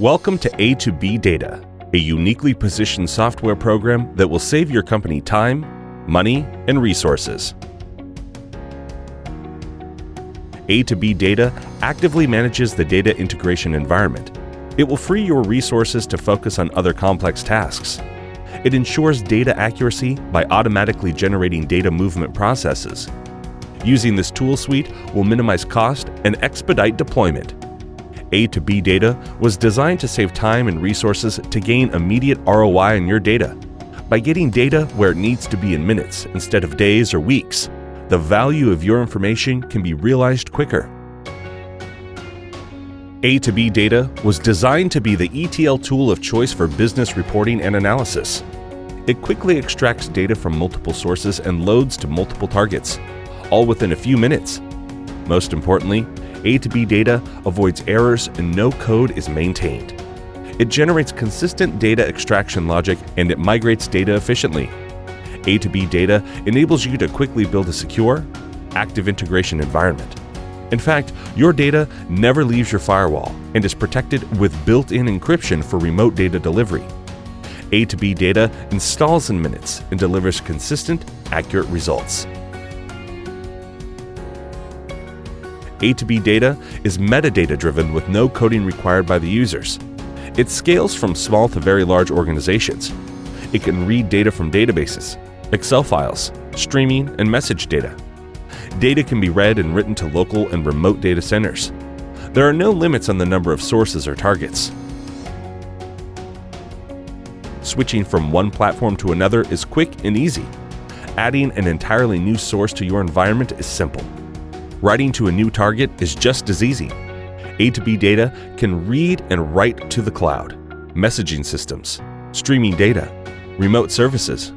Welcome to A2B Data, a uniquely positioned software program that will save your company time, money, and resources. A2B Data actively manages the data integration environment. It will free your resources to focus on other complex tasks. It ensures data accuracy by automatically generating data movement processes. Using this tool suite will minimize cost and expedite deployment. A2B Data was designed to save time and resources to gain immediate ROI on your data. By getting data where it needs to be in minutes instead of days or weeks, the value of your information can be realized quicker. A2B Data was designed to be the ETL tool of choice for business reporting and analysis. It quickly extracts data from multiple sources and loads to multiple targets, all within a few minutes. Most importantly, A2B Data avoids errors and no code is maintained. It generates consistent data extraction logic and it migrates data efficiently. A2B Data enables you to quickly build a secure, active integration environment. In fact, your data never leaves your firewall and is protected with built-in encryption for remote data delivery. A2B Data installs in minutes and delivers consistent, accurate results. A2B Data is metadata-driven with no coding required by the users. It scales from small to very large organizations. It can read data from databases, Excel files, streaming, and message data. Data can be read and written to local and remote data centers. There are no limits on the number of sources or targets. Switching from one platform to another is quick and easy. Adding an entirely new source to your environment is simple. Writing to a new target is just as easy. A2B Data can read and write to the cloud, messaging systems, streaming data, remote services,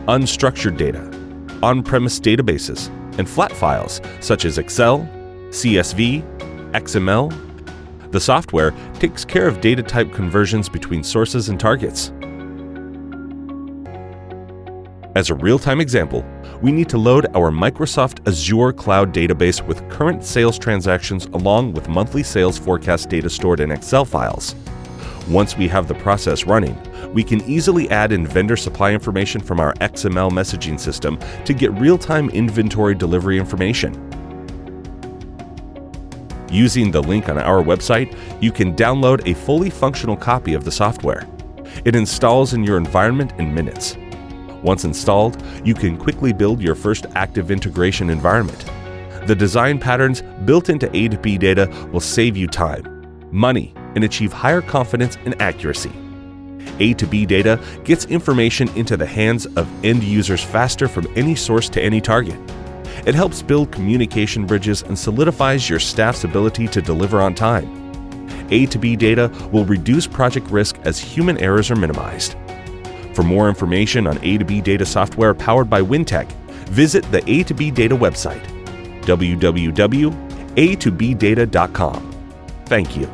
unstructured data, on-premise databases, and flat files such as Excel, CSV, XML. The software takes care of data type conversions between sources and targets. As a real-time example, we need to load our Microsoft Azure cloud database with current sales transactions along with monthly sales forecast data stored in Excel files. Once we have the process running, we can easily add in vendor supply information from our XML messaging system to get real-time inventory delivery information. Using the link on our website, you can download a fully functional copy of the software. It installs in your environment in minutes. Once installed, you can quickly build your first active integration environment. The design patterns built into A2B Data will save you time, money, and achieve higher confidence and accuracy. A2B Data gets information into the hands of end users faster from any source to any target. It helps build communication bridges and solidifies your staff's ability to deliver on time. A2B Data will reduce project risk as human errors are minimized. For more information on A2B Data software powered by Wintech, visit the A2B Data website, www.a2bdata.com. Thank you.